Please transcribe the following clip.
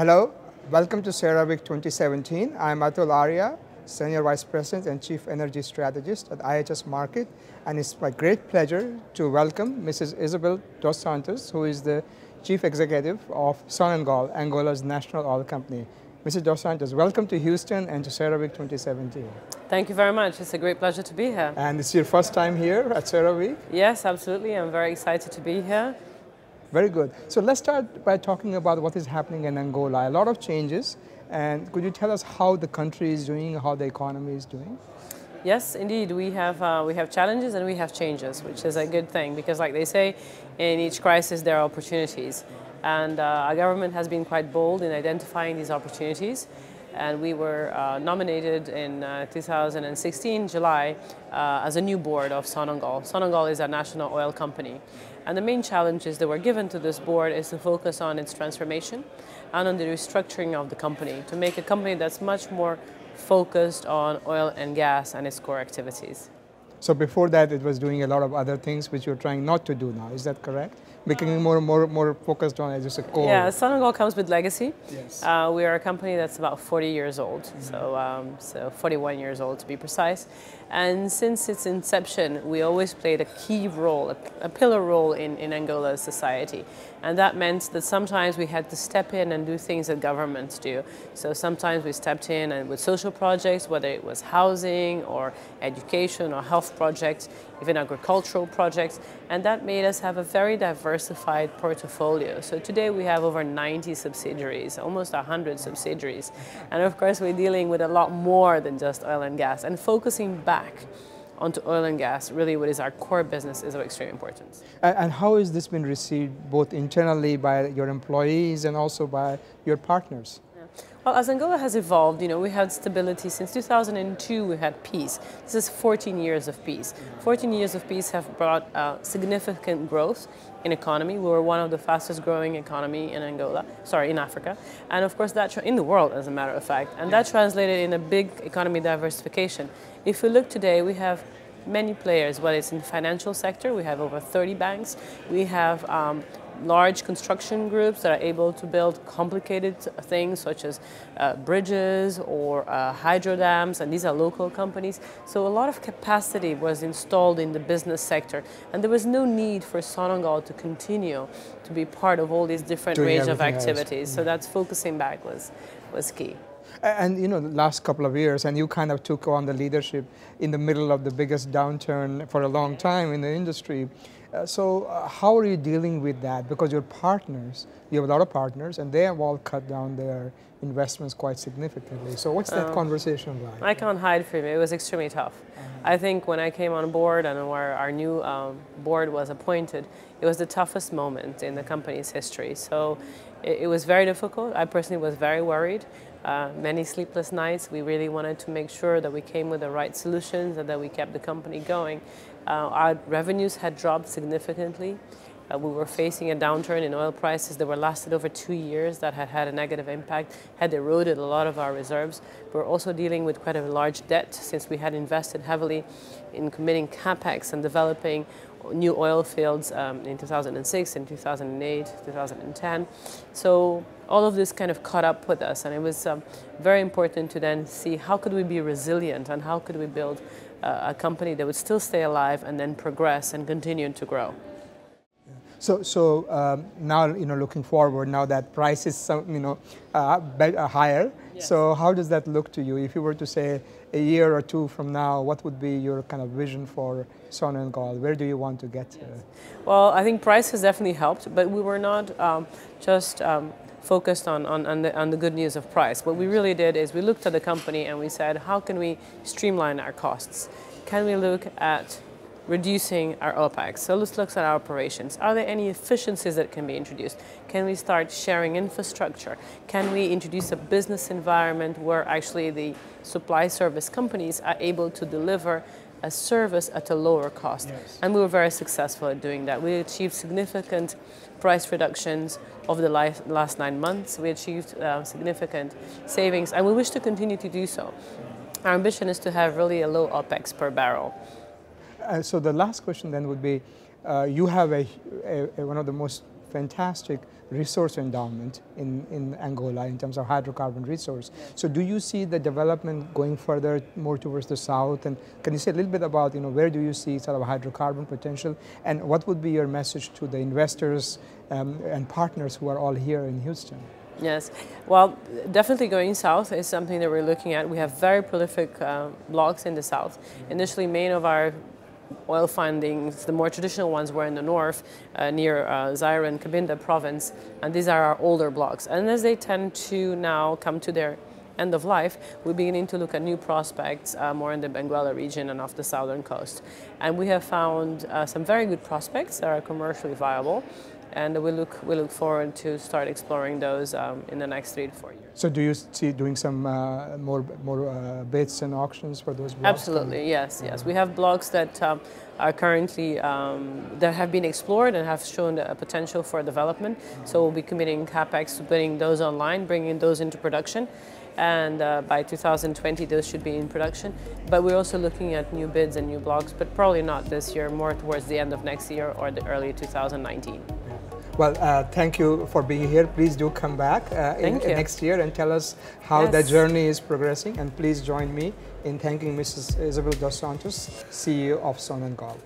Hello, welcome to CERAWeek 2017. I'm Atul Arya, Senior Vice President and Chief Energy Strategist at IHS Markit, and it's my great pleasure to welcome Mrs. Isabel dos Santos, who is the Chief Executive of Sonangol, Angola's national oil company. Mrs. dos Santos, welcome to Houston and to CERAWeek 2017. Thank you very much. It's a great pleasure to be here. And it's your first time here at CERAWeek? Yes, absolutely. I'm very excited to be here. Very good. So let's start by talking about what is happening in Angola. A lot of changes, and could you tell us how the country is doing, how the economy is doing? Yes, indeed. We have challenges and we have changes, which is a good thing because, like they say, in each crisis there are opportunities. And our government has been quite bold in identifying these opportunities. And we were nominated in 2016, July, as a new board of Sonangol. Sonangol is a national oil company. And the main challenges that were given to this board is to focus on its transformation and on the restructuring of the company, to make a company that's much more focused on oil and gas and its core activities. So before that, it was doing a lot of other things which you're trying not to do now. Is that correct? Becoming more focused on just a core. Yeah, Sonangol comes with legacy. Yes. We are a company that's about 40 years old, so 41 years old to be precise. And since its inception, we always played a key role, a pillar role in Angola's society. And that meant that sometimes we had to step in and do things that governments do. So sometimes we stepped in and with social projects, whether it was housing or education or health projects, even agricultural projects, and that made us have a very diversified portfolio. So today we have over 90 subsidiaries, almost 100 subsidiaries. And of course we're dealing with a lot more than just oil and gas, and focusing back onto oil and gas, really what is our core business, is of extreme importance. And how has this been received both internally by your employees and also by your partners? Well, as Angola has evolved, we had stability. Since 2002, we had peace. This is 14 years of peace. 14 years of peace have brought significant growth in economy. We were one of the fastest growing economy in in Africa. And of course, in the world, as a matter of fact. And that translated in a big economy diversification. If we look today, we have many players, whether it's in the financial sector, we have over 30 banks. We have large construction groups that are able to build complicated things such as bridges or hydro dams, and these are local companies. So a lot of capacity was installed in the business sector, and there was no need for Sonangol to continue to be part of all these different range of activities. So that's focusing back was key. And the last couple of years, and you kind of took on the leadership in the middle of the biggest downturn for a long time in the industry. So how are you dealing with that? Because your partners, you have a lot of partners, and they have all cut down their investments quite significantly. So what's that conversation like? I can't hide from it. It was extremely tough. I think when I came on board and where our new board was appointed, it was the toughest moment in the company's history. So it was very difficult. I personally was very worried. Many sleepless nights. We really wanted to make sure that we came with the right solutions and that we kept the company going. Our revenues had dropped significantly. We were facing a downturn in oil prices that lasted over 2 years, that had a negative impact, had eroded a lot of our reserves. We were also dealing with quite a large debt since we had invested heavily in committing capex and developing new oil fields in 2006, in 2008, 2010. So all of this kind of caught up with us, and it was very important to then see how could we be resilient and how could we build a company that would still stay alive and then progress and continue to grow. So now, looking forward, now that price is higher, yes. So how does that look to you? If you were to say a year or two from now, what would be your kind of vision for Sonangol? Where do you want to get to? Yes. Well, I think price has definitely helped, but we were not just focused on the good news of price. What we really did is we looked at the company and we said, how can we streamline our costs? Can we look at reducing our OPEX? So let's look at our operations. Are there any efficiencies that can be introduced? Can we start sharing infrastructure? Can we introduce a business environment where actually the supply service companies are able to deliver a service at a lower cost? Yes. And we were very successful at doing that. We achieved significant price reductions over the last 9 months. We achieved significant savings, and we wish to continue to do so. Our ambition is to have really a low OPEX per barrel. So the last question then would be, you have one of the most fantastic resource endowment in Angola in terms of hydrocarbon resource. So do you see the development going further more towards the south? And can you say a little bit about, where do you see sort of hydrocarbon potential? And what would be your message to the investors and partners who are all here in Houston? Yes, well, definitely going south is something that we're looking at. We have very prolific blocks in the south. Initially, main of our oil findings, the more traditional ones, were in the north, near Zaire and Cabinda province, and these are our older blocks. And as they tend to now come to their end of life, we're beginning to look at new prospects more in the Angola region and off the southern coast. And we have found some very good prospects that are commercially viable, and we look forward to start exploring those in the next 3 to 4 years. So do you see doing some more bids and auctions for those blocks? Absolutely, yes. We have blocks that are currently, that have been explored and have shown a potential for development. So we'll be committing CapEx to putting those online, bringing those into production. And by 2020, those should be in production. But we're also looking at new bids and new blocks, but probably not this year, more towards the end of next year or the early 2019. Well, thank you for being here. Please do come back next year and tell us how the journey is progressing. And please join me in thanking Mrs. Isabel dos Santos, CEO of Sonangol.